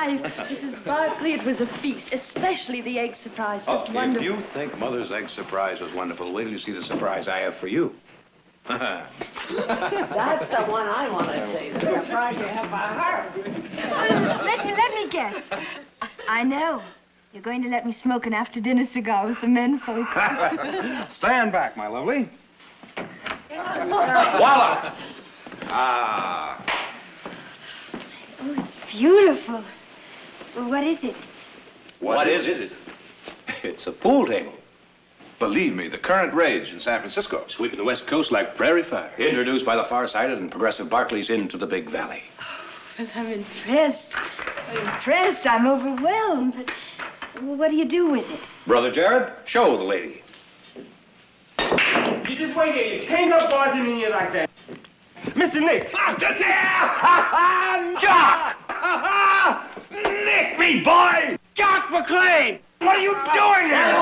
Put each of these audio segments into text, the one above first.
life. Mrs. Barkley, it was a feast, especially the egg surprise. Just wonderful. If you think Mother's egg surprise was wonderful, wait till you see the surprise I have for you. That's the one I want to see. The surprise you have for her. Let me guess. I know. You're going to let me smoke an after-dinner cigar with the men folk. Stand back, my lovely. Voila! Ah. Oh, it's beautiful. Well, what is it? What is it? It's a pool table. Believe me, the current rage in San Francisco. Sweeping the West Coast like prairie fire. Introduced by the far-sighted and progressive Barclays into the Big Valley. Well, I'm impressed. I'm overwhelmed. But what do you do with it? Brother Jared, show the lady. You just wait here. You can't go barging in here like that. Mr. Nick. Jock! Nick me, boy! Jock McLean! What are you doing here?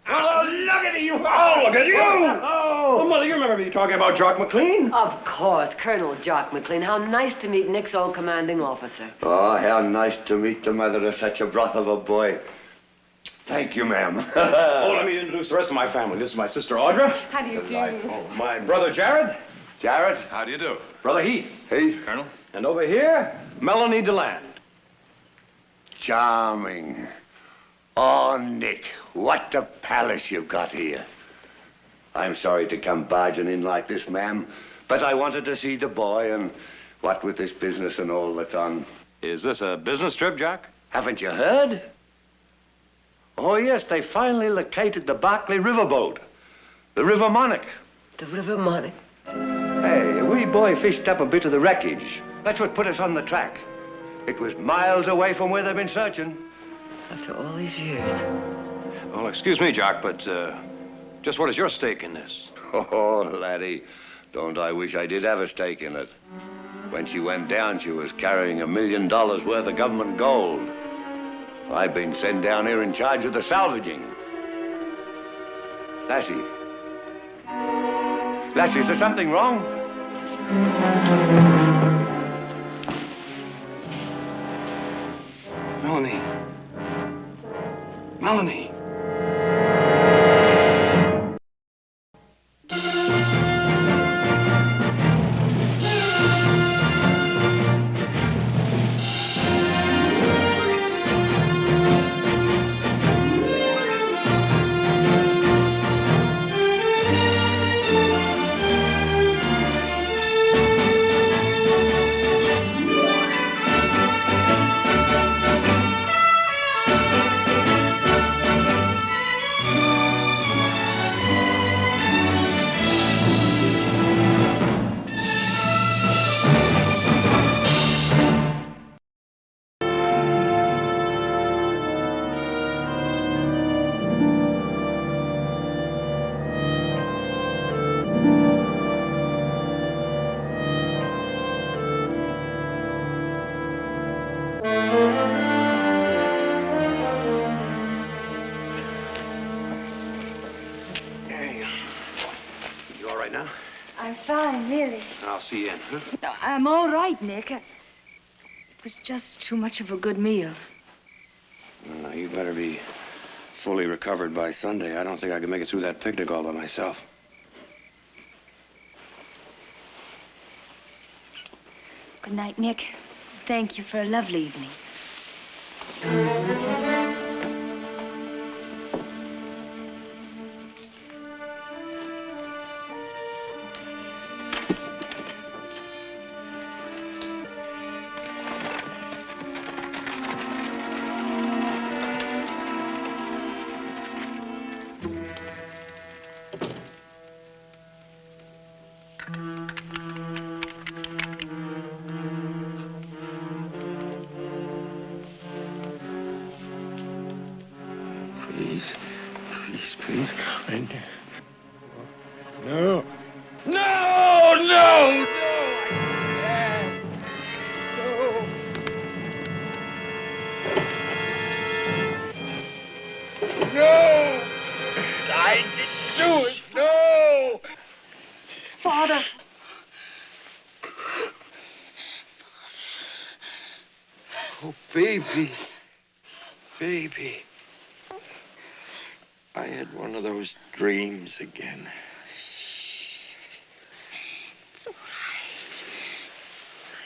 Oh, look at you! Oh, look at you! Oh, well, Mother, you remember me talking about Jock McLean? Of course, Colonel Jock McLean. How nice to meet Nick's old commanding officer. Oh, how nice to meet the mother of such a broth of a boy. Thank you, ma'am. Oh, let me introduce the rest of my family. This is my sister, Audra. How do you do? My brother, Jared. Jared? How do you do? Brother Heath. Heath. Colonel. And over here, Melanie DeLand. Charming. Oh, Nick, what a palace you've got here. I'm sorry to come barging in like this, ma'am, but I wanted to see the boy, and what with this business and all that's on. Is this a business trip, Jack? Haven't you heard? Oh, yes, they finally located the Barkley riverboat, the River Monarch. The River Monarch? Hey, a wee boy fished up a bit of the wreckage. That's what put us on the track. It was miles away from where they've been searching. After all these years. Well, excuse me, Jock, but just what is your stake in this? Oh, laddie, don't I wish I did have a stake in it. When she went down, she was carrying $1 million worth of government gold. I've been sent down here in charge of the salvaging. Lassie. Lassie, is there something wrong? Melanie. Melanie. I'm fine, really. I'll see you in, huh? No, I'm all right, Nick. It was just too much of a good meal. Well, now, you better be fully recovered by Sunday. I don't think I can make it through that picnic all by myself. Good night, Nick. Thank you for a lovely evening. Please. No. No! No! I didn't do it! No! Father! Oh, baby. Baby. I had one of those dreams again. It's all right. My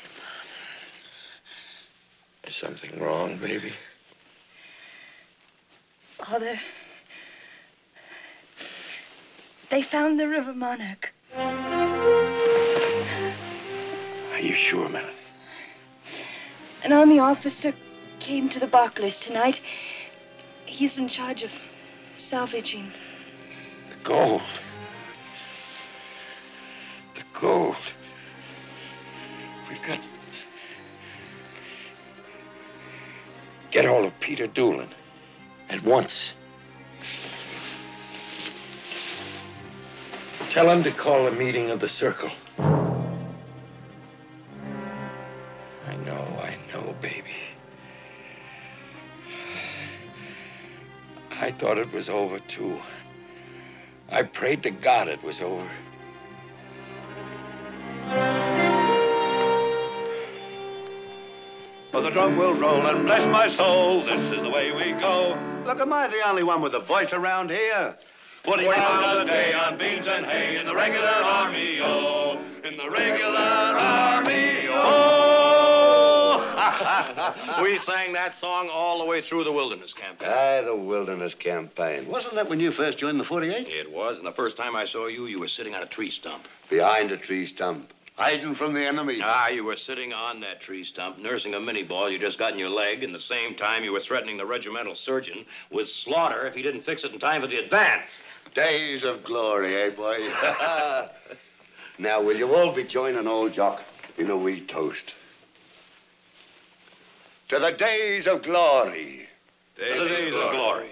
father. Is something wrong, baby? Father, they found the river Monarch. Are you sure, Melanie? An army officer came to the Barclays tonight. He's in charge of salvaging. The gold. The gold. We've got... Get hold of Peter Doolin. At once. Tell him to call a meeting of the circle. I know, baby. I thought it was over, too. I prayed to God it was over. Well, the drum will roll and bless my soul. This is the way we go. Look, am I the only one with a voice around here? 40 pounds a day on beans and hay in the regular army, oh. In the regular army, oh. We sang that song all the way through the wilderness campaign. Aye, the wilderness campaign. Wasn't that when you first joined the 48? It was, and the first time I saw you, you were sitting on a tree stump. Behind a tree stump, hiding from the enemy. Ah, you were sitting on that tree stump, nursing a mini ball you just got in your leg, and the same time you were threatening the regimental surgeon with slaughter if he didn't fix it in time for the advance. Days of glory, eh, boy? Now, will you all be joining old Jock in a wee toast? To the days of glory. Days of glory.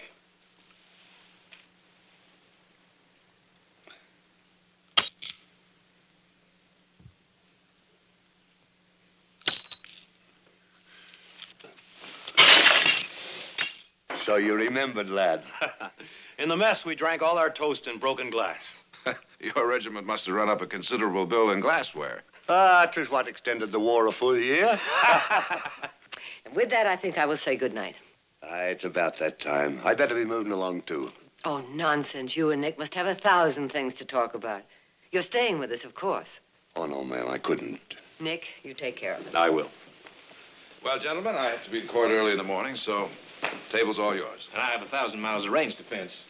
So you remembered, lad. In the mess, we drank all our toast in broken glass. Your regiment must have run up a considerable bill in glassware. Ah, 'tis what extended the war a full year. And with that, I think I will say good night. Aye, it's about that time. I'd better be moving along, too. Oh, nonsense. You and Nick must have 1,000 things to talk about. You're staying with us, of course. Oh, no, ma'am, I couldn't. Nick, you take care of it. I will. Well, gentlemen, I have to be in court early in the morning, so table's all yours. And I have 1,000 miles of range defense.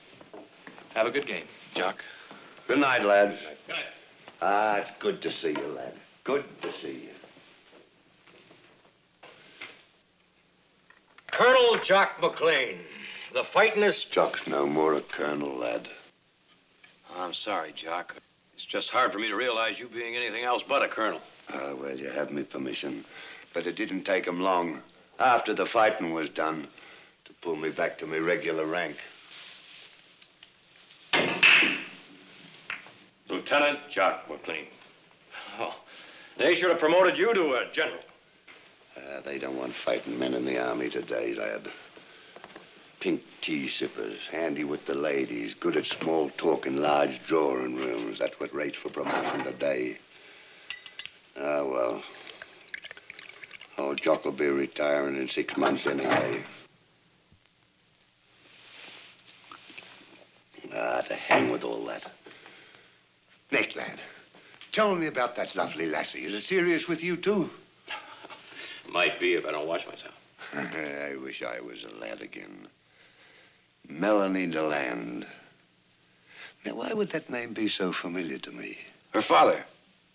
Have a good game, Jock. Good night, lads. Good night. Ah, it's good to see you, lad. Good to see you. Colonel Jock McLean. The fightingest... Jock's no more a colonel, lad. I'm sorry, Jock. It's just hard for me to realize you being anything else but a colonel. Ah, well, you have me permission. But it didn't take 'em long, after the fighting was done, to pull me back to my regular rank. Lieutenant Jock McLean. Oh, they should have promoted you to a general. They don't want fighting men in the army today, lad. Pink tea sippers, handy with the ladies, good at small talk in large drawing rooms. That's what rates for promotion today. Ah, well. Old Jock will be retiring in 6 months anyway. Ah, to hang with all that. Nick, lad, tell me about that lovely lassie. Is it serious with you, too? Might be if I don't watch myself. I wish I was a lad again. Melanie DeLand. Now, why would that name be so familiar to me? Her father.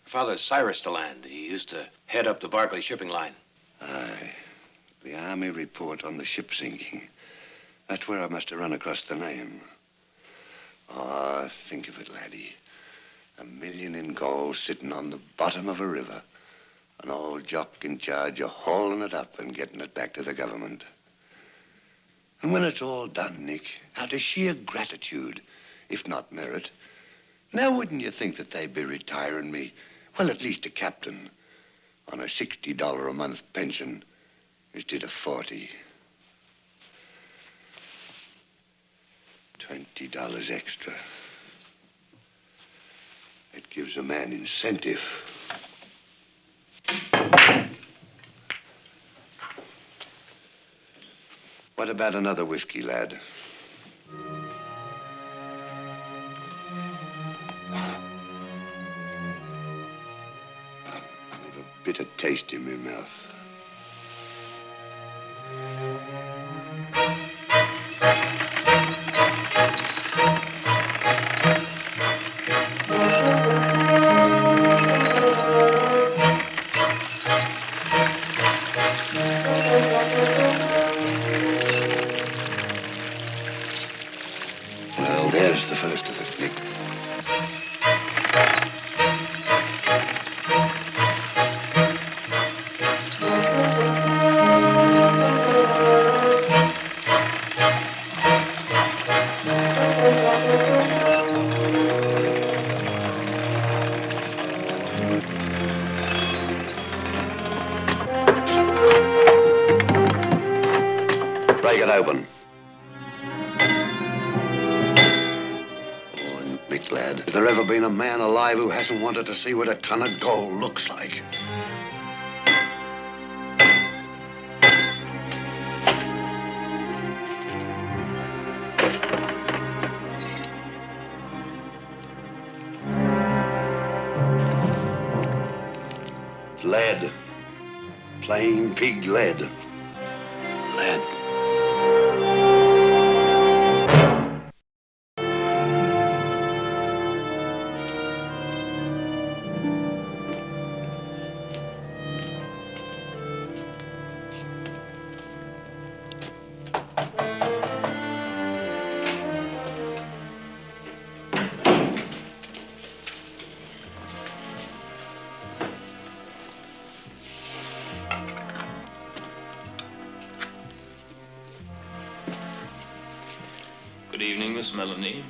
Her father's Cyrus DeLand. He used to head up the Barclay shipping line. Aye. The Army report on the ship sinking. That's where I must have run across the name. Ah, think of it, laddie. 1 million in gold sitting on the bottom of a river. An old Jock in charge of hauling it up and getting it back to the government. And when it's all done, Nick, out of sheer gratitude, if not merit, now wouldn't you think that they'd be retiring me, well, at least a captain, on a $60 a month pension instead of 40? $20 extra. It gives a man incentive. What about another whiskey, lad? I've a bitter taste in my mouth. Well, there's the first of it, Nick. Break it open. Oh, Nick, lad, has there ever been a man alive who hasn't wanted to see what a ton of gold looks like? Lead. Plain pig lead. Lead. Good evening, Miss Melanie.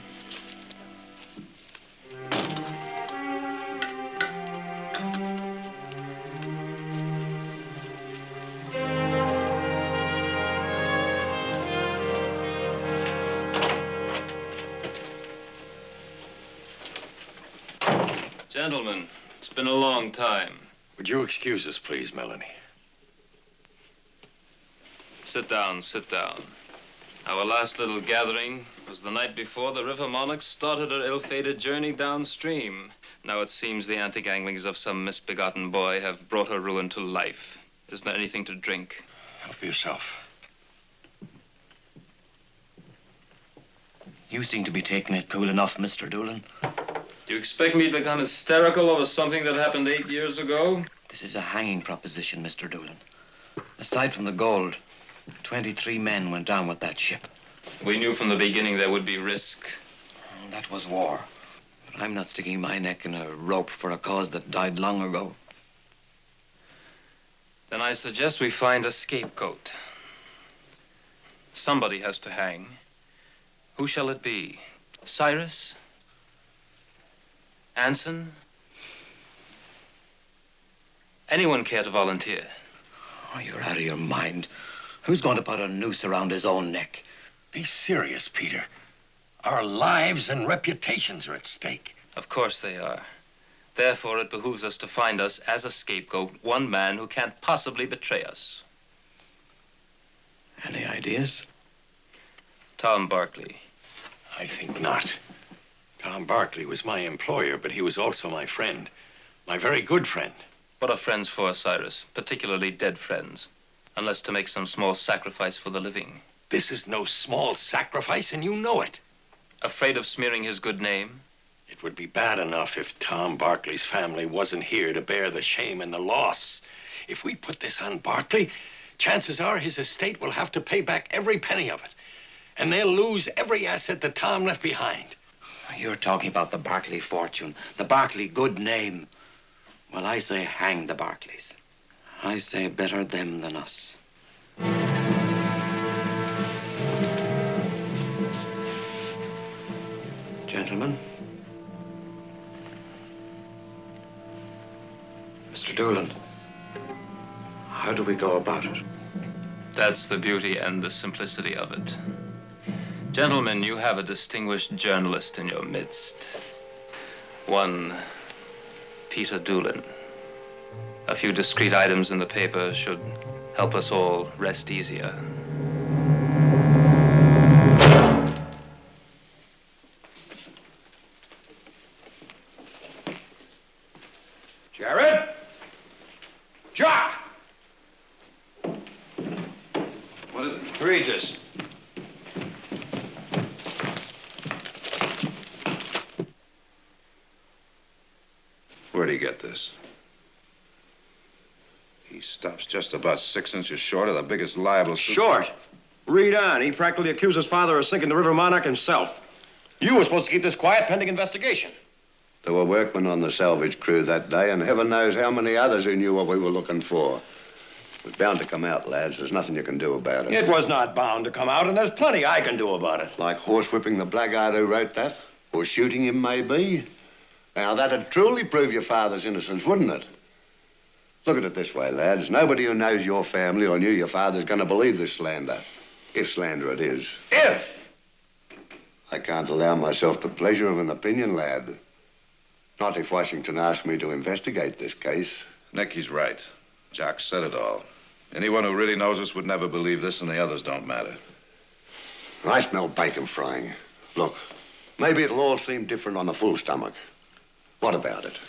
Gentlemen, it's been a long time. Would you excuse us, please, Melanie? Sit down, sit down. Our last little gathering was the night before the river Monarch started her ill-fated journey downstream. Now it seems the anti-ganglings of some misbegotten boy have brought her ruin to life. Isn't there anything to drink? Help yourself. You seem to be taking it cool enough, Mr. Doolan. Do you expect me to become hysterical over something that happened 8 years ago? This is a hanging proposition, Mr. Doolan. Aside from the gold, 23 men went down with that ship. We knew from the beginning there would be risk. That was war. But I'm not sticking my neck in a rope for a cause that died long ago. Then I suggest we find a scapegoat. Somebody has to hang. Who shall it be? Cyrus? Anson? Anyone care to volunteer? Oh, you're out of your mind. Who's going to put a noose around his own neck? Be serious, Peter. Our lives and reputations are at stake. Of course they are. Therefore, it behooves us to find us, as a scapegoat, one man who can't possibly betray us. Any ideas? Tom Barkley. I think not. Tom Barkley was my employer, but he was also my friend. My very good friend. What are friends for, Cyrus? Particularly dead friends. Unless to make some small sacrifice for the living. This is no small sacrifice, and you know it. Afraid of smearing his good name? It would be bad enough if Tom Barkley's family wasn't here to bear the shame and the loss. If we put this on Barkley, chances are his estate will have to pay back every penny of it. And they'll lose every asset that Tom left behind. You're talking about the Barkley fortune, the Barkley good name. Well, I say hang the Barkleys. I say better them than us. Gentlemen. Mr. Doolan, how do we go about it? That's the beauty and the simplicity of it. Gentlemen, you have a distinguished journalist in your midst. One Peter Doolan. A few discreet items in the paper should help us all rest easier. What is it? Read this. Where'd he get this? He stops just about 6 inches short of the biggest liable... Short? Read on. He practically accused his father of sinking the River Monarch himself. You were supposed to keep this quiet pending investigation. There were workmen on the salvage crew that day, and heaven knows how many others who knew what we were looking for. It was bound to come out, lads. There's nothing you can do about it. It was not bound to come out, and there's plenty I can do about it. Like horsewhipping the blackguard who wrote that, or shooting him, maybe. Now, that'd truly prove your father's innocence, wouldn't it? Look at it this way, lads. Nobody who knows your family or knew your father's going to believe this slander. If slander it is. If! I can't allow myself the pleasure of an opinion, lad. Not if Washington asked me to investigate this case. Nick, he's right. Jock said it all. Anyone who really knows us would never believe this, and the others don't matter. I smell bacon frying. Look, maybe it'll all seem different on a full stomach. What about it?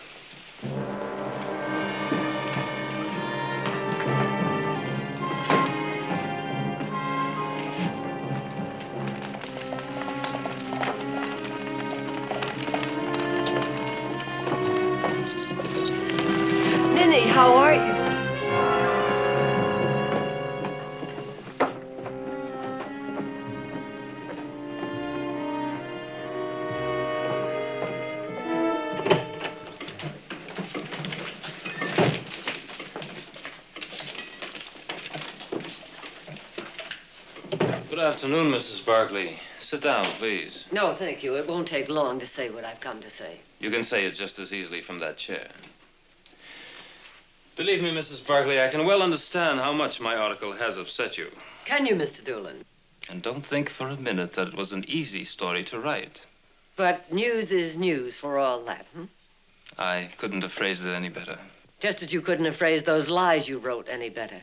Minnie, how are you? Good afternoon, Mrs. Barkley. Sit down, please. No, thank you. It won't take long to say what I've come to say. You can say it just as easily from that chair. Believe me, Mrs. Barkley, I can well understand how much my article has upset you. Can you, Mr. Doolin? And don't think for a minute that it was an easy story to write. But news is news for all that, hmm? I couldn't have phrased it any better. Just as you couldn't have phrased those lies you wrote any better.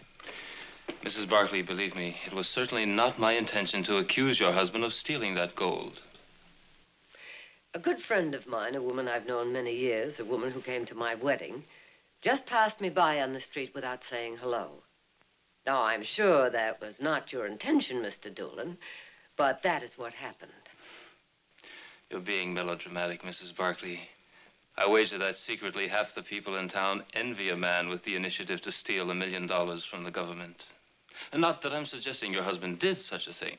Mrs. Barkley, believe me, it was certainly not my intention to accuse your husband of stealing that gold. A good friend of mine, a woman I've known many years, a woman who came to my wedding, just passed me by on the street without saying hello. Now, I'm sure that was not your intention, Mr. Doolin, but that is what happened. You're being melodramatic, Mrs. Barkley. I wager that secretly half the people in town envy a man with the initiative to steal $1 million from the government. And not that I'm suggesting your husband did such a thing.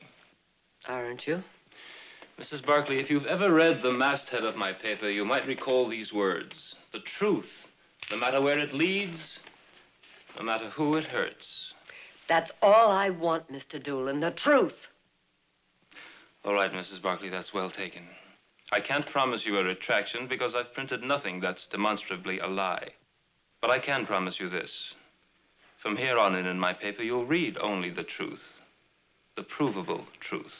Aren't you? Mrs. Barkley, if you've ever read the masthead of my paper, you might recall these words. The truth, no matter where it leads, no matter who it hurts. That's all I want, Mr. Doolin, the truth. All right, Mrs. Barkley, that's well taken. I can't promise you a retraction because I've printed nothing that's demonstrably a lie. But I can promise you this. From here on in my paper, you'll read only the truth. The provable truth.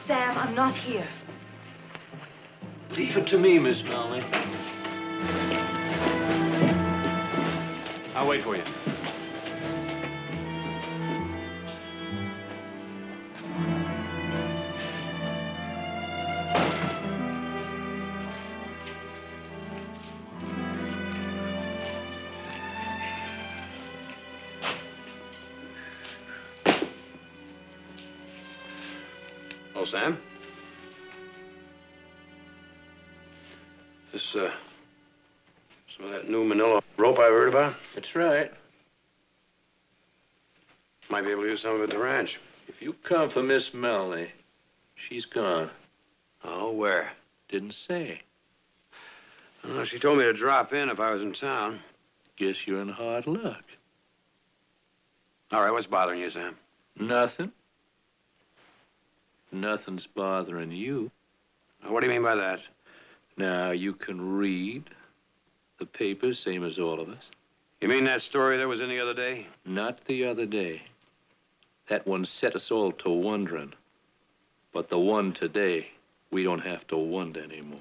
Sam, I'm not here. Leave it to me, Miss Melanie. I'll wait for you. Oh, Sam? Some of that new manila rope I heard about? That's right. Might be able to use some of it at the ranch. If you come for Miss Melanie, she's gone. Oh, where? Didn't say. Oh, she told me to drop in if I was in town. Guess you're in hard luck. All right, what's bothering you, Sam? Nothing. Nothing's bothering you. What do you mean by that? Now, you can read the paper, same as all of us. You mean that story that was in the other day? Not the other day. That one set us all to wondering. But the one today, we don't have to wonder anymore.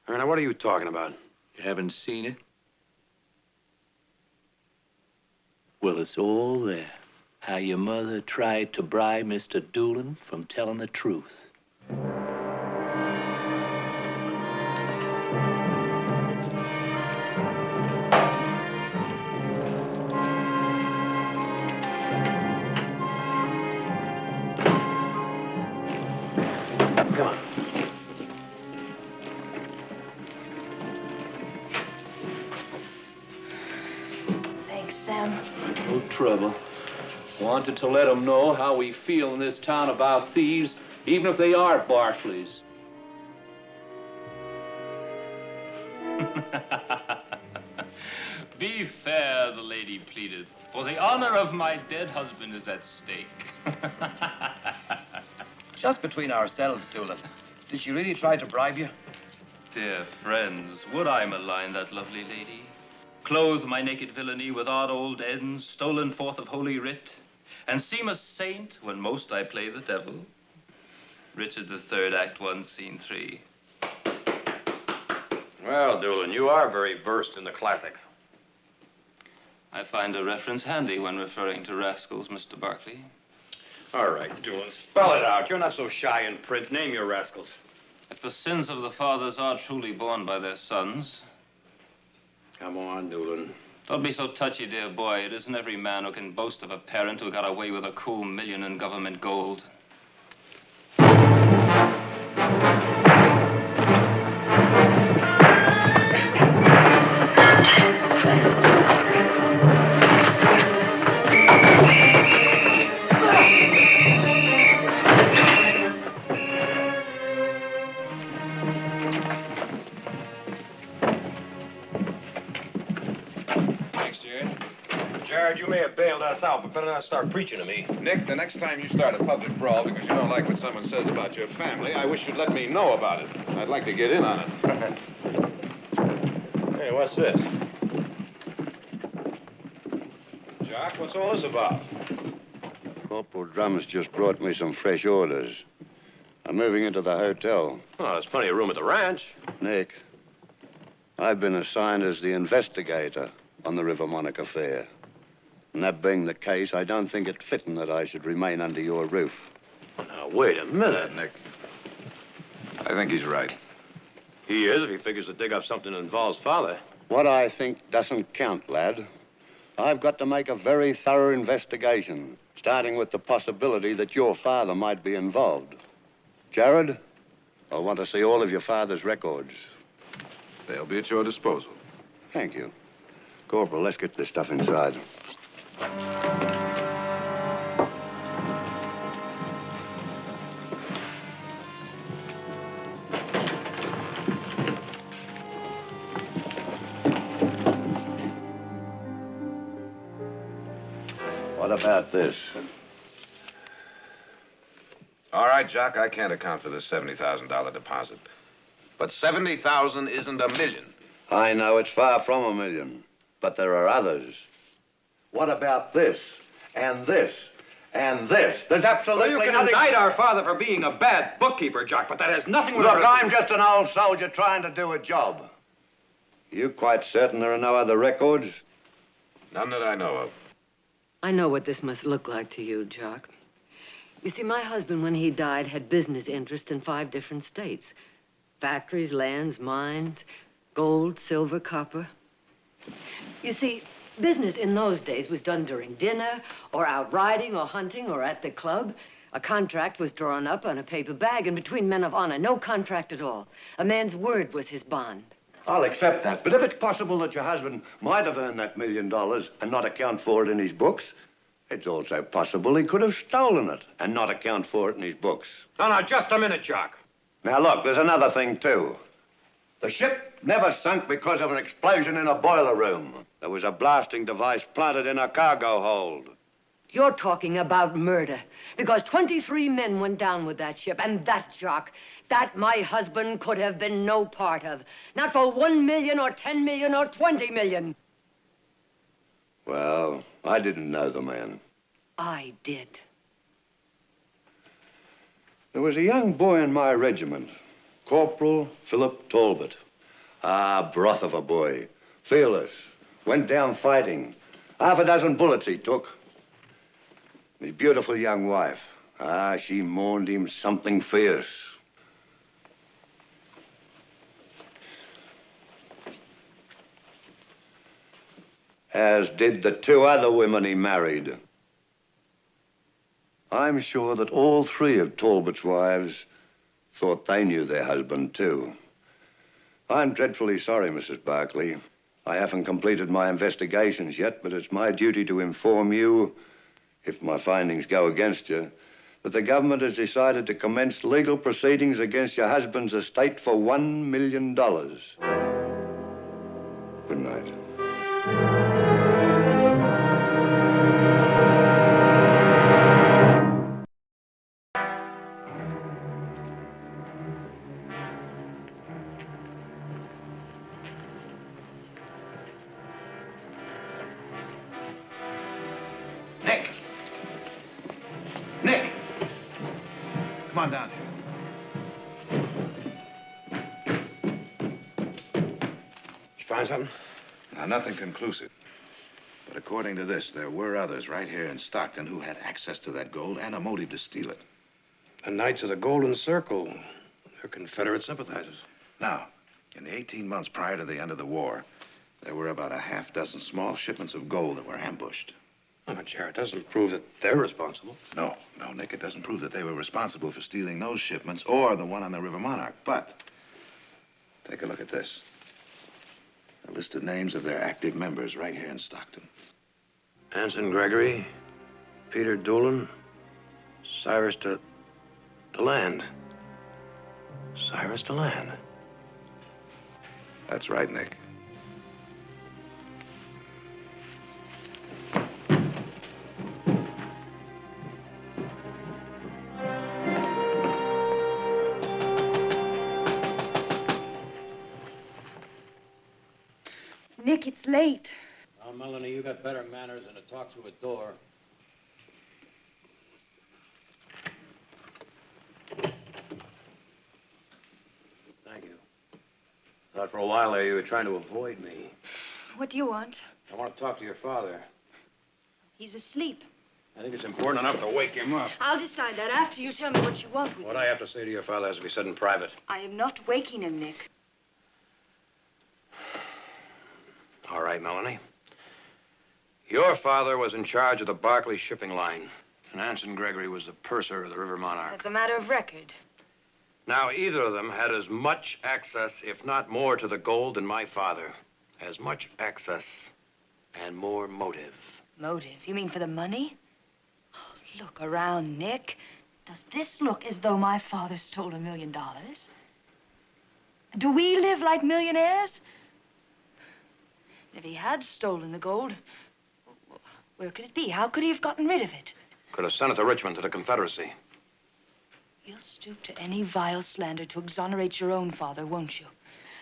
Now, what are you talking about? You haven't seen it? Well, it's all there. How your mother tried to bribe Mr. Doolin from telling the truth. Come on. Thanks, Sam. No trouble. Wanted to let 'em know how we feel in this town about thieves, even if they are Barclays. Be fair, the lady pleaded, for the honor of my dead husband is at stake. Just between ourselves, Doolin. Did she really try to bribe you? Dear friends, would I malign that lovely lady? Clothe my naked villainy with odd old ends, stolen forth of holy writ, and seem a saint when most I play the devil? Richard III, Act 1, Scene 3. Well, Doolin, you are very versed in the classics. I find a reference handy when referring to rascals, Mr. Barkley. All right, Doolin, spell it out. You're not so shy in print. Name your rascals. If the sins of the fathers are truly borne by their sons... Come on, Doolin. Don't be so touchy, dear boy. It isn't every man who can boast of a parent who got away with a cool million in government gold. Jared, you may have bailed us out, but better not start preaching to me. Nick, the next time you start a public brawl because you don't like what someone says about your family, I wish you'd let me know about it. I'd like to get in on it. Hey, what's this? Jock, what's all this about? Corporal Drum's just brought me some fresh orders. I'm moving into the hotel. Oh, there's plenty of room at the ranch. Nick, I've been assigned as the investigator on the River Monarch affair. And that being the case, I don't think it fitting that I should remain under your roof. Now, wait a minute. Nick. I think he's right. He is if he figures to dig up something that involves father. What I think doesn't count, lad. I've got to make a very thorough investigation, starting with the possibility that your father might be involved. Jared, I'll want to see all of your father's records. They'll be at your disposal. Thank you. Corporal, let's get this stuff inside. What about this? All right, Jock, I can't account for this $70,000 deposit. But 70,000 isn't a million. I know it's far from a million, but there are others. What about this, and this, and this? There's absolutely Well, you can nothing... indict our father for being a bad bookkeeper, Jock, but that has nothing with... Look, I'm just an old soldier trying to do a job. You quite certain there are no other records? None that I know of. I know what this must look like to you, Jock. You see, my husband, when he died, had business interests in 5 different states. Factories, lands, mines, gold, silver, copper. You see, business in those days was done during dinner, or out riding, or hunting, or at the club. A contract was drawn up on a paper bag, and between men of honor, no contract at all. A man's word was his bond. I'll accept that, but if it's possible that your husband might have earned that $1 million and not account for it in his books, it's also possible he could have stolen it and not account for it in his books. No, just a minute, Jock. Now, look, there's another thing, too. The ship never sunk because of an explosion in a boiler room. There was a blasting device planted in a cargo hold. You're talking about murder, because 23 men went down with that ship, and that, Jock, that my husband could have been no part of. Not for 1 million or 10 million or 20 million. Well, I didn't know the man. I did. There was a young boy in my regiment, Corporal Philip Talbot. Ah, broth of a boy. Fearless. Went down fighting. Half a dozen bullets he took. His beautiful young wife. She mourned him something fierce. As did the two other women he married. I'm sure that all three of Talbot's wives thought they knew their husband, too. I'm dreadfully sorry, Mrs. Barkley. I haven't completed my investigations yet, but it's my duty to inform you, if my findings go against you, that the government has decided to commence legal proceedings against your husband's estate for $1 million. Good night. Nick! Nick! Come on down here. Did you find something? Now, nothing conclusive. But according to this, there were others right here in Stockton who had access to that gold and a motive to steal it. The Knights of the Golden Circle. They're Confederate sympathizers. Now, in the 18 months prior to the end of the war, there were about a half dozen small shipments of gold that were ambushed. Oh, but Jared, doesn't prove that they're responsible. No, Nick, it doesn't prove that they were responsible for stealing those shipments or the one on the River Monarch. But take a look at this. The listed names of their active members right here in Stockton. Anson Gregory, Peter Doolin, Cyrus DeLand. Cyrus DeLand. That's right, Nick. Nick, it's late. Well, Melanie, you got better manners than to talk through a door. Thank you. Thought for a while there you were trying to avoid me. What do you want? I want to talk to your father. He's asleep. I think it's important enough to wake him up. I'll decide that after you tell me what you want with What me. I have to say to your father has to be said in private. I am not waking him, Nick. All right, Melanie. Your father was in charge of the Barclay shipping line, and Anson Gregory was the purser of the River Monarch. That's a matter of record. Now, either of them had as much access, if not more, to the gold than my father. As much access and more motive. Motive? You mean for the money? Oh, look around, Nick. Does this look as though my father stole $1 million? Do we live like millionaires? If he had stolen the gold, where could it be? How could he have gotten rid of it? Could have sent it to Richmond, to the Confederacy. You'll stoop to any vile slander to exonerate your own father, won't you?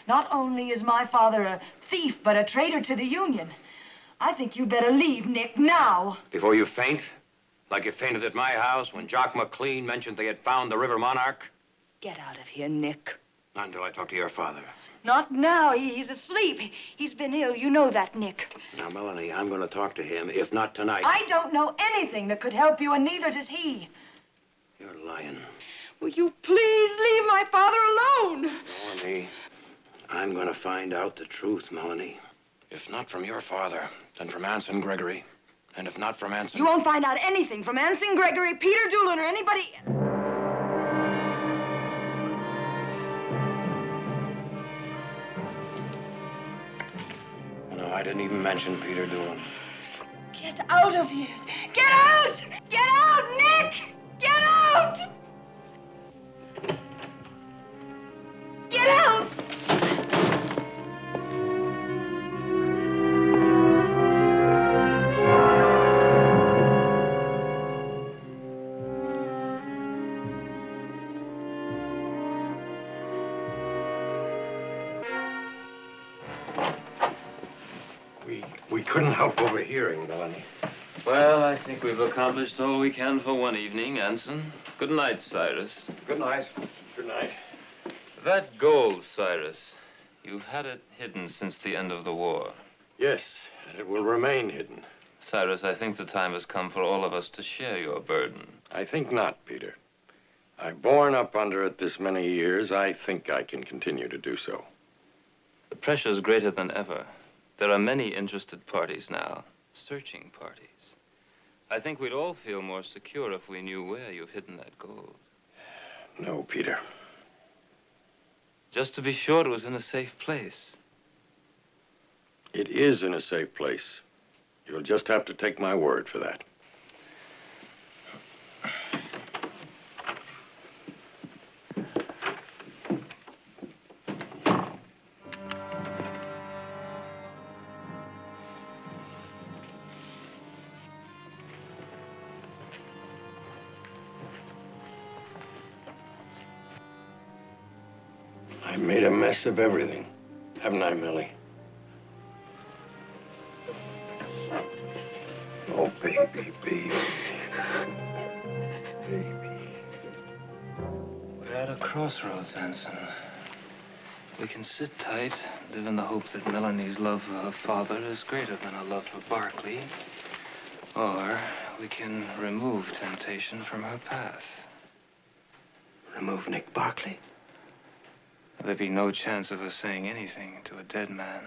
Not only is my father a thief, but a traitor to the Union. I think you'd better leave, Nick, now. Before you faint? Like you fainted at my house when Jock McLean mentioned they had found the River Monarch? Get out of here, Nick. Not until I talk to your father. Not now. He's asleep. He's been ill. You know that, Nick. Now, Melanie, I'm going to talk to him, if not tonight. I don't know anything that could help you, and neither does he. You're lying. Will you please leave my father alone? Melanie, I'm going to find out the truth, Melanie. If not from your father, then from Anson Gregory. And if not from Anson... You won't find out anything from Anson Gregory, Peter Doolin, or anybody... No, I didn't even mention Peter Doolin. Get out of here. Get out! Get out, Nick! Get out! Get out! We couldn't help overhearing, Melanie. Well, I think we've accomplished all we can for one evening, Anson. Good night, Cyrus. Good night. Good night. That gold, Cyrus, you've had it hidden since the end of the war. Yes, and it will remain hidden. Cyrus, I think the time has come for all of us to share your burden. I think not, Peter. I've borne up under it this many years. I think I can continue to do so. The pressure is greater than ever. There are many interested parties now, searching parties. I think we'd all feel more secure if we knew where you've hidden that gold. No, Peter. Just to be sure it was in a safe place. It is in a safe place. You'll just have to take my word for that. I made a mess of everything, haven't I, Millie? Oh, baby, baby. Baby. We're at a crossroads, Anson. We can sit tight, live in the hope that Melanie's love for her father is greater than her love for Barkley. Or we can remove temptation from her path. Remove Nick Barkley? There'd be no chance of her saying anything to a dead man.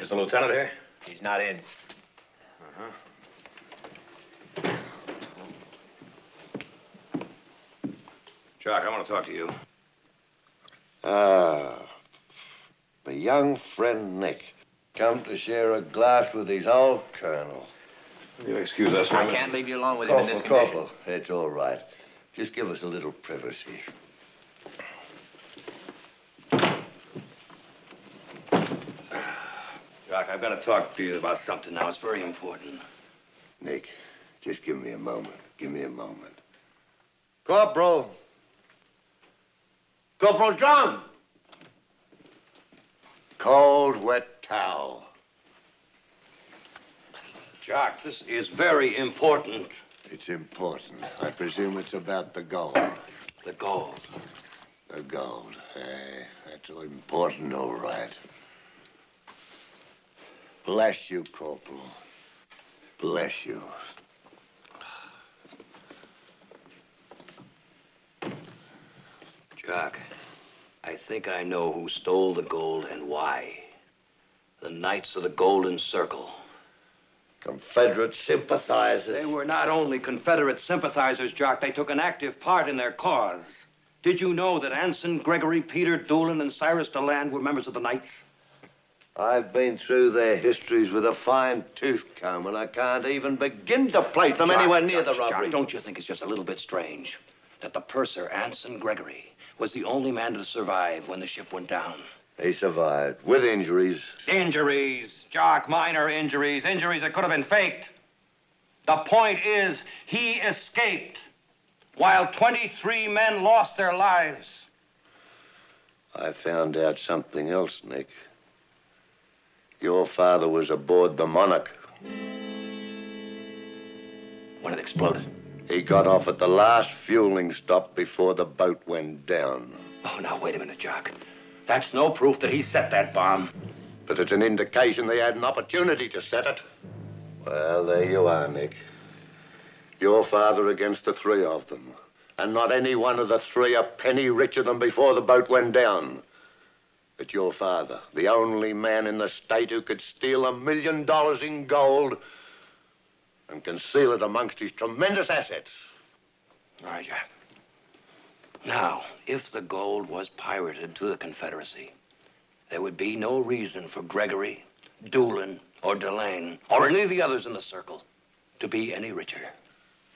Is the lieutenant here? He's not in. Jock, I want to talk to you. Ah, the young friend Nick. Come to share a glass with his old colonel. Will you excuse us? I can't leave you alone with him in this condition. Corporal, it's all right. Just give us a little privacy. Jock, I've got to talk to you about something now. It's very important. Nick, just give me a moment. Give me a moment. Corporal! Corporal John! Cold, wet towel. Jock, this is very important. It's important. I presume it's about the gold. The gold. The gold. That's important, all right. Bless you, Corporal. Bless you. Jock, I think I know who stole the gold and why. The Knights of the Golden Circle. Confederate sympathizers. They were not only Confederate sympathizers, Jock. They took an active part in their cause. Did you know that Anson, Gregory, Peter, Doolin, and Cyrus DeLand were members of the Knights? I've been through their histories with a fine-tooth comb, and I can't even begin to place them anywhere near the robbery. Jock, don't you think it's just a little bit strange that the purser, Anson Gregory, was the only man to survive when the ship went down? He survived, with injuries. Injuries, Jock, minor injuries. Injuries that could have been faked. The point is, he escaped while 23 men lost their lives. I found out something else, Nick. Your father was aboard the Monarch. When it exploded? He got off at the last fueling stop before the boat went down. Oh, now, wait a minute, Jock. That's no proof that he set that bomb. But it's an indication they had an opportunity to set it. Well, there you are, Nick. Your father against the three of them. And not any one of the three a penny richer than before the boat went down. But your father, the only man in the state who could steal $1 million in gold and conceal it amongst his tremendous assets. All right, Jack. Now, if the gold was pirated to the Confederacy, there would be no reason for Gregory, Doolin, or Delane, or any of the others in the circle to be any richer.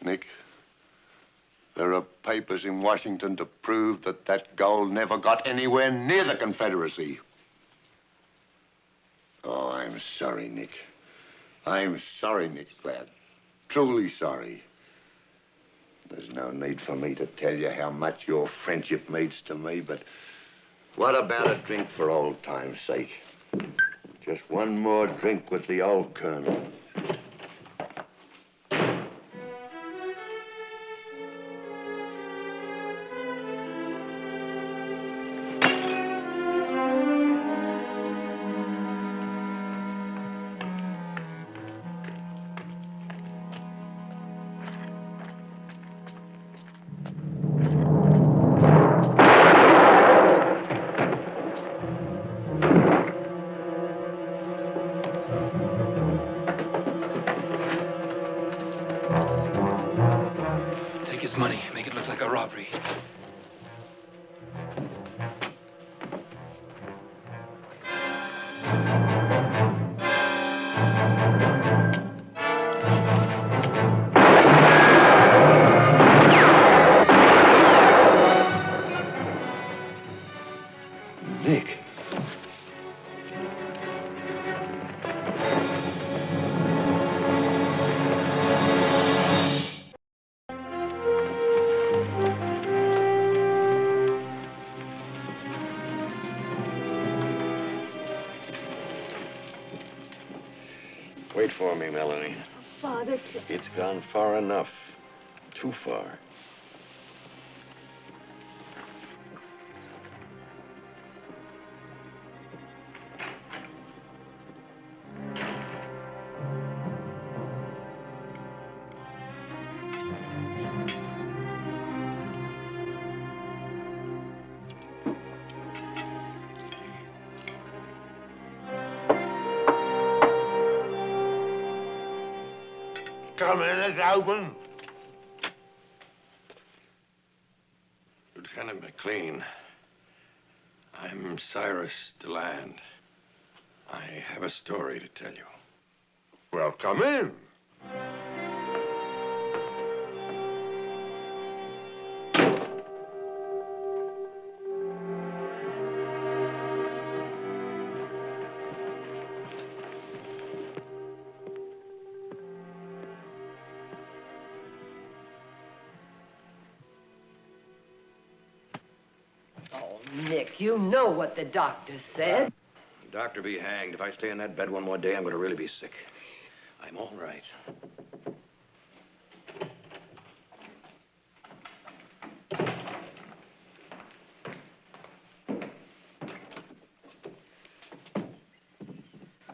Nick, there are papers in Washington to prove that that gold never got anywhere near the Confederacy. Oh, I'm sorry, Nick. I'm sorry, Nick, lad. Truly sorry. There's no need for me to tell you how much your friendship means to me, but what about a drink for old time's sake? Just one more drink with the old colonel. this money. Make it look like a robbery. Nick. Wait for me, Melanie. Father. It's gone far enough. Too far. Come in, it's open. Lieutenant McLean, I'm Cyrus DeLand. I have a story to tell you. Well, come in. Oh, Nick, you know what the doctor said. Doctor be hanged. If I stay in that bed one more day, I'm going to really be sick. I'm all right.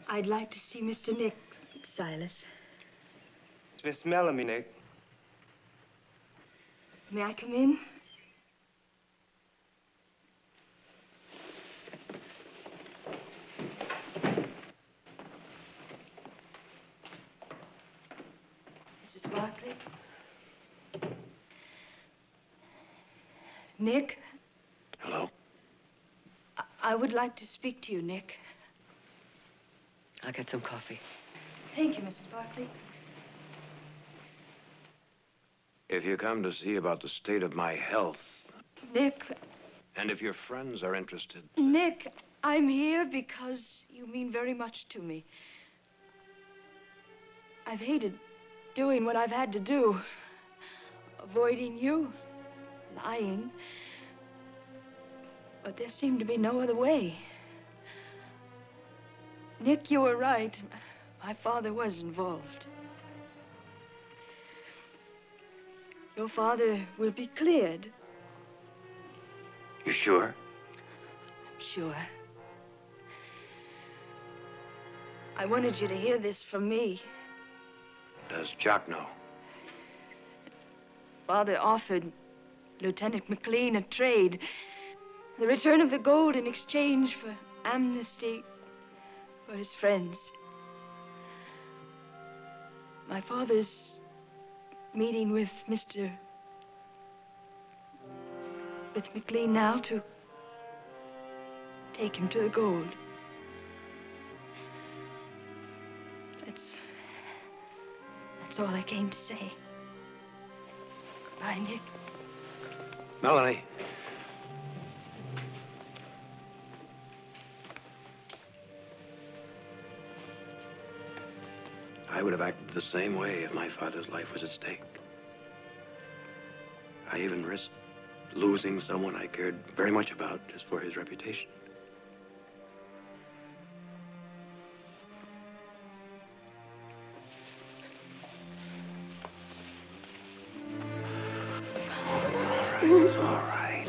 I'd like to see Mr. Nick, Silas. It's Miss Melanie, Nick. May I come in? Mrs. Barkley? Nick? Hello? I would like to speak to you, Nick. I'll get some coffee. Thank you, Mrs. Barkley. If you come to see about the state of my health, Nick, and if your friends are interested, Nick, I'm here because you mean very much to me. I've hated doing what I've had to do. Avoiding you, lying. But there seemed to be no other way. Nick, you were right. My father was involved. Your father will be cleared. you sure? I'm sure. I wanted you to hear this from me. Does Jock know? Father offered Lieutenant McLean a trade. The return of the gold in exchange for amnesty for his friends. My father's meeting with McLean now to take him to the gold. That's all I came to say. Goodbye, Nick. Melanie. I would have acted the same way if my father's life was at stake. I even risked losing someone I cared very much about just for his reputation. It's all right.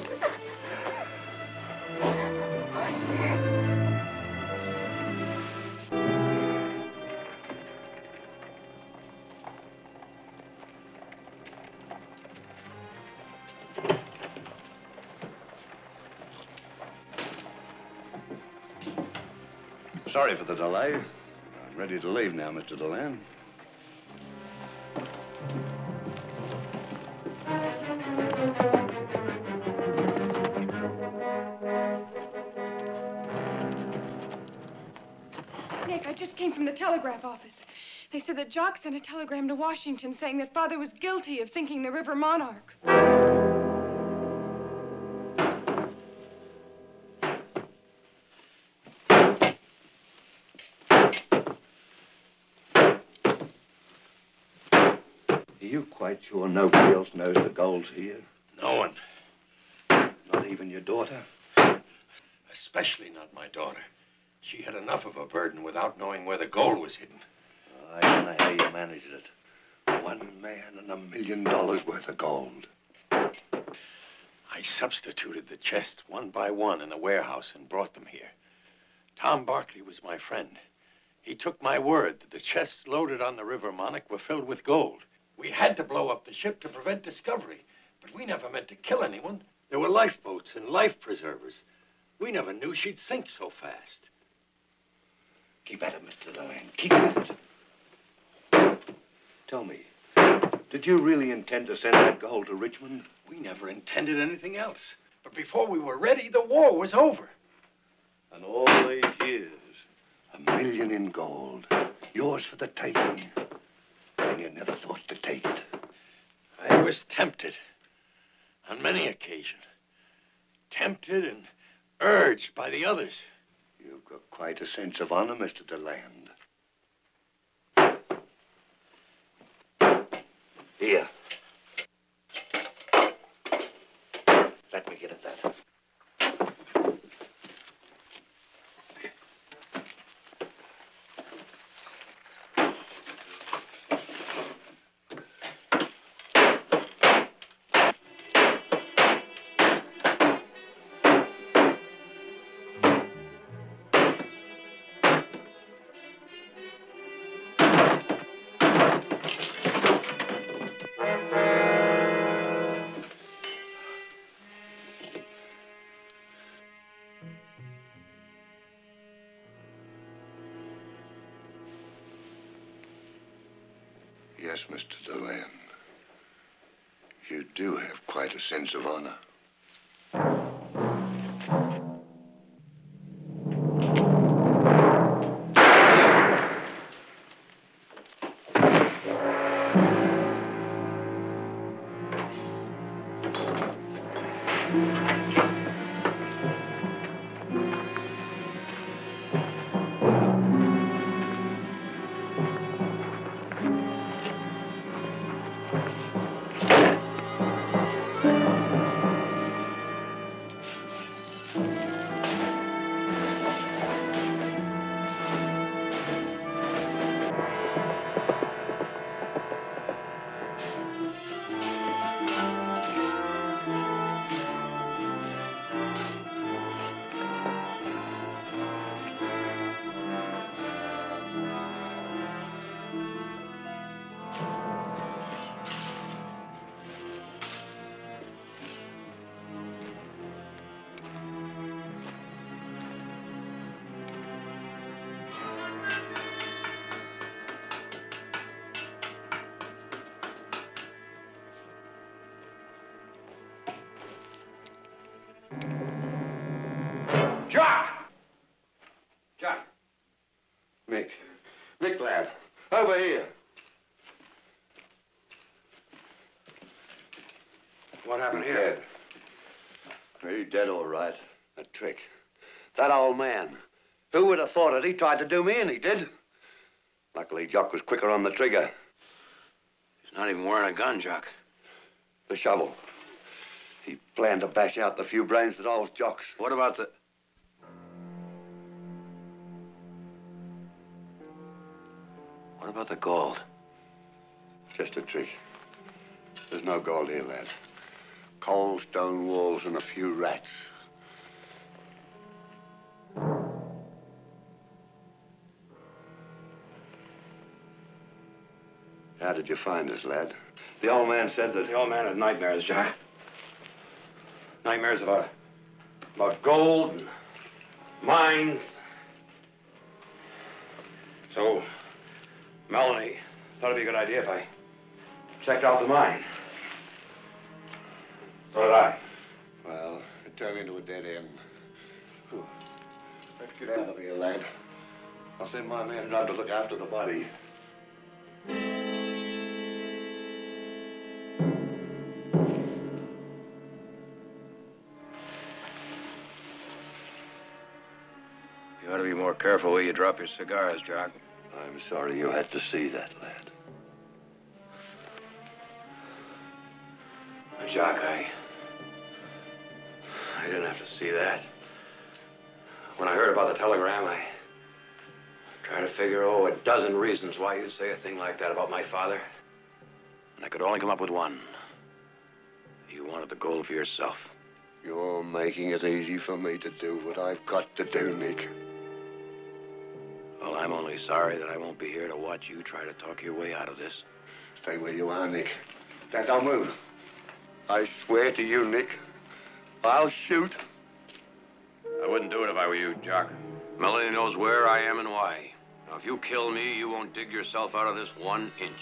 Sorry for the delay. I'm ready to leave now, Mr. DeLand. just came from the telegraph office. They said that Jock sent a telegram to Washington saying that Father was guilty of sinking the River Monarch. Are you quite sure nobody else knows the gold's here? No one. Not even your daughter? Especially not my daughter. She had enough of a burden without knowing where the gold was hidden. I don't know how you managed it. One man and $1 million worth of gold. I substituted the chests one by one in the warehouse and brought them here. Tom Barkley was my friend. He took my word that the chests loaded on the River Monarch were filled with gold. We had to blow up the ship to prevent discovery, but we never meant to kill anyone. There were lifeboats and life preservers. We never knew she'd sink so fast. Keep at it, Mr. Deland. Keep at it. Tell me, did you really intend to send that gold to Richmond? We never intended anything else. But before we were ready, the war was over. And all these years, $1 million in gold. Yours for the taking. And you never thought to take it. I was tempted. On many occasions. Tempted and urged by the others. You've got quite a sense of honor, Mr. Deland. Here. Let me get at that. Yes, Mr. Deland. You do have quite a sense of honor. Mick, lad, over here. What happened He's here? dead. He's dead, all right. A trick. That old man. Who would have thought it? He tried to do me, and he did. Luckily, Jock was quicker on the trigger. He's not even wearing a gun, Jock. The shovel. He planned to bash out the few brains that holds Jock's. What about the... What about the gold? Just a trick. There's no gold here, lad. Coal, stone walls, and a few rats. How did you find us, lad? The old man said that... The old man had nightmares, Jack. Nightmares about gold and mines. So, Melanie thought it'd be a good idea if I checked out the mine. So did I. Well, it turned into a dead end. Let's get out of here, lad. I'll send my man round to look after the body. You ought to be more careful where you drop your cigars, Jock. I'm sorry you had to see that, lad. Jock, I didn't have to see that. When I heard about the telegram, I tried to figure, a dozen reasons why you'd say a thing like that about my father. And I could only come up with one. You wanted the gold for yourself. You're making it easy for me to do what I've got to do, Nick. Well, I'm only sorry that I won't be here to watch you try to talk your way out of this. Stay where you are, Nick. Don't move. I swear to you, Nick, I'll shoot. I wouldn't do it if I were you, Jock. Melanie knows where I am and why. Now, if you kill me, you won't dig yourself out of this 1 inch.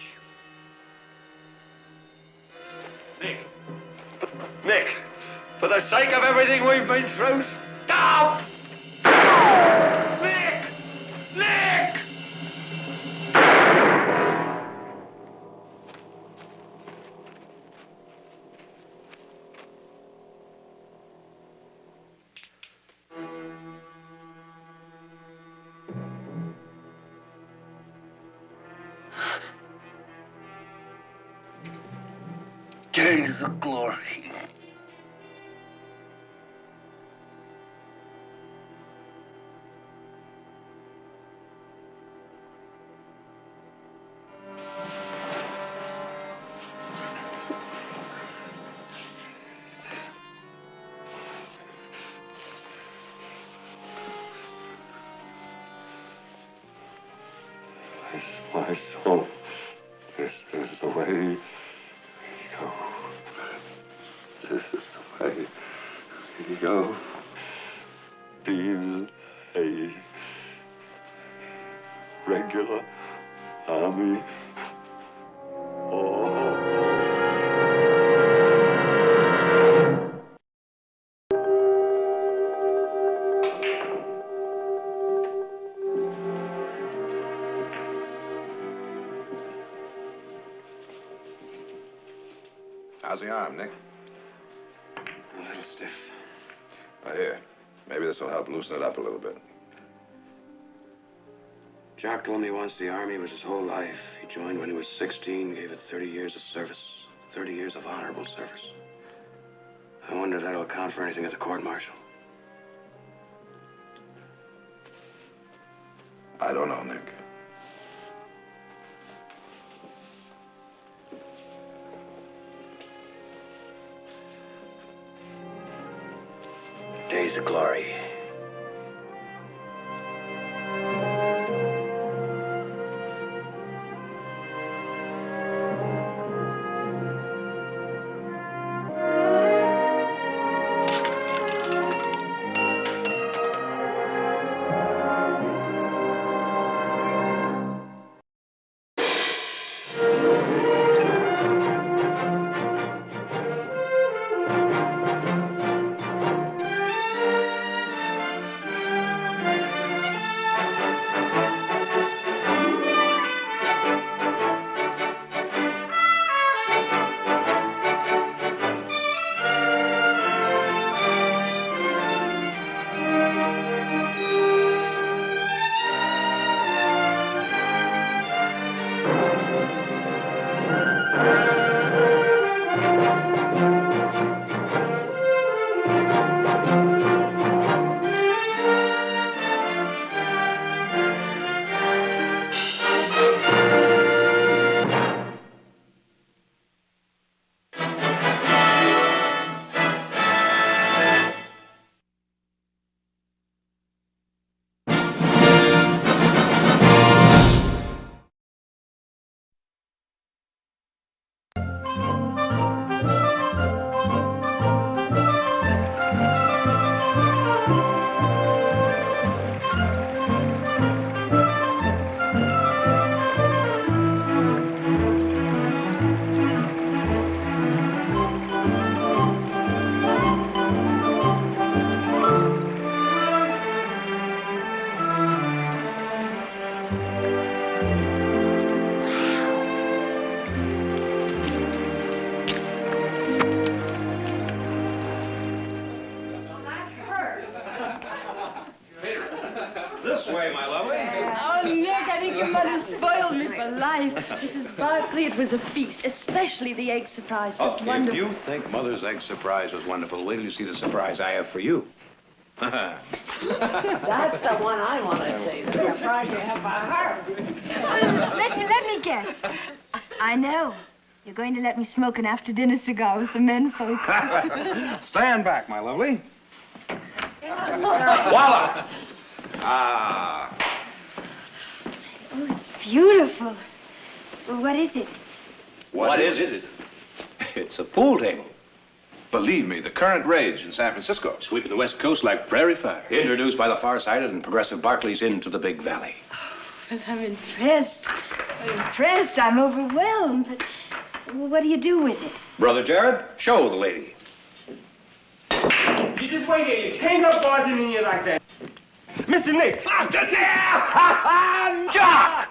Nick! Nick! For the sake of everything we've been through, stop! Nick! Nick! Days of glory. My soul, this is the way we go. This is the way we go. Being a regular army. How's the arm, Nick? A little stiff. Here. Maybe this will help loosen it up a little bit. Jock told me once the Army was his whole life. He joined when he was 16, gave it 30 years of service. 30 years of honorable service. I wonder if that'll account for anything at the court-martial. I don't know, Nick. Days of glory. way, my lovely. Oh, Nick, I think your mother spoiled me for life. Mrs. Barkley, it was a feast, especially the egg surprise. Just wonderful. If you think Mother's egg surprise was wonderful, wait till you see the surprise I have for you. That's the one I want to see. The surprise you have for her. Let me guess. I know. You're going to let me smoke an after-dinner cigar with the men folk. Stand back, my lovely. Voila! Ah. Oh, it's beautiful. Well, what is it? What is it? It's a pool table. Believe me, the current rage in San Francisco. Sweeping the West Coast like prairie fire. Introduced by the far-sighted and progressive Barclays into the big valley. Well, I'm impressed. I'm overwhelmed. But what do you do with it? Brother Jared, show the lady. You just wait here. You can't go barging in here like that. Mr. Nick. After Jock!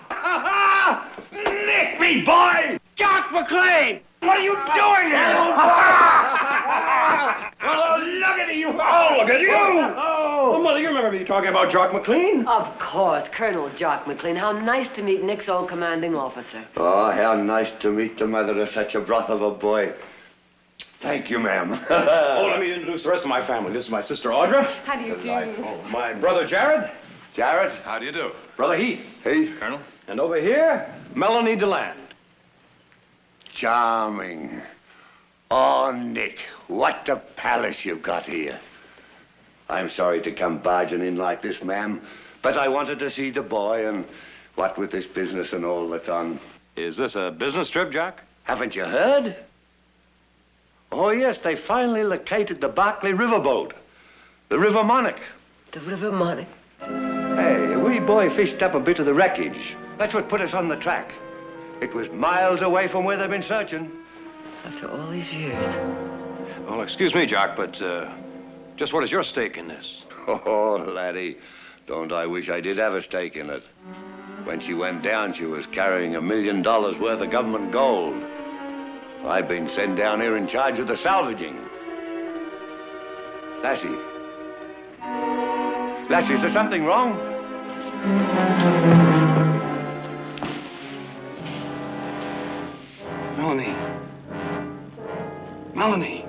Nick, me boy! Jock McLean! What are you doing here? Oh, look at you! Oh, look at you! Oh, Mother, you remember me talking about Jock McLean? Of course, Colonel Jock McLean. How nice to meet Nick's old commanding officer. Oh, how nice to meet the mother of such a broth of a boy. Thank you, ma'am. Let me introduce the rest of my family. This is my sister Audra. How do you do? My brother Jared. Jared. How do you do? Brother Heath. Heath. Colonel? And over here, Melanie DeLand. Charming. Oh, Nick, what a palace you've got here. I'm sorry to come barging in like this, ma'am, but I wanted to see the boy, and what with this business and all that's on. Is this a business trip, Jack? Haven't you heard? Oh, yes, they finally located the Barkley riverboat, the River Monarch. The River Monarch? Hey, a wee boy fished up a bit of the wreckage. That's what put us on the track. It was miles away from where they've been searching. After all these years. Well, excuse me, Jock, but just what is your stake in this? Oh, laddie, don't I wish I did have a stake in it. When she went down, she was carrying $1 million worth of government gold. I've been sent down here in charge of the salvaging. Lassie. Lassie, is there something wrong? Melanie. Melanie.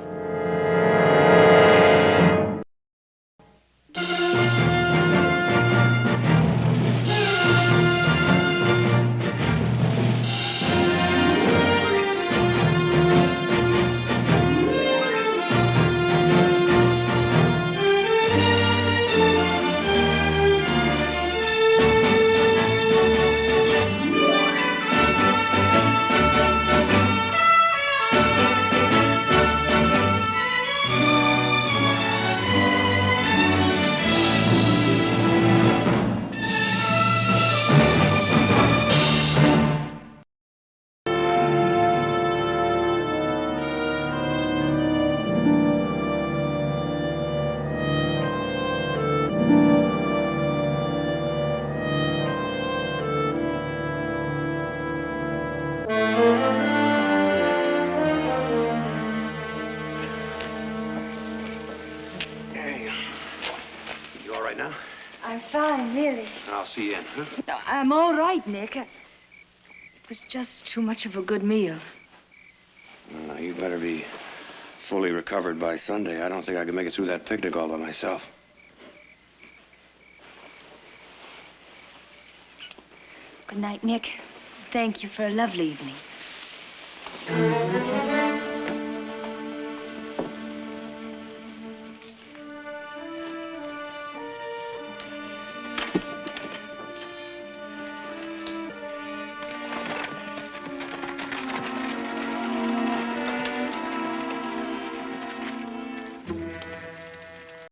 I'm fine, really. I'll see you in, huh? No, I'm all right, Nick. It was just too much of a good meal. Well, now, you better be fully recovered by Sunday. I don't think I can make it through that picnic all by myself. Good night, Nick. Thank you for a lovely evening.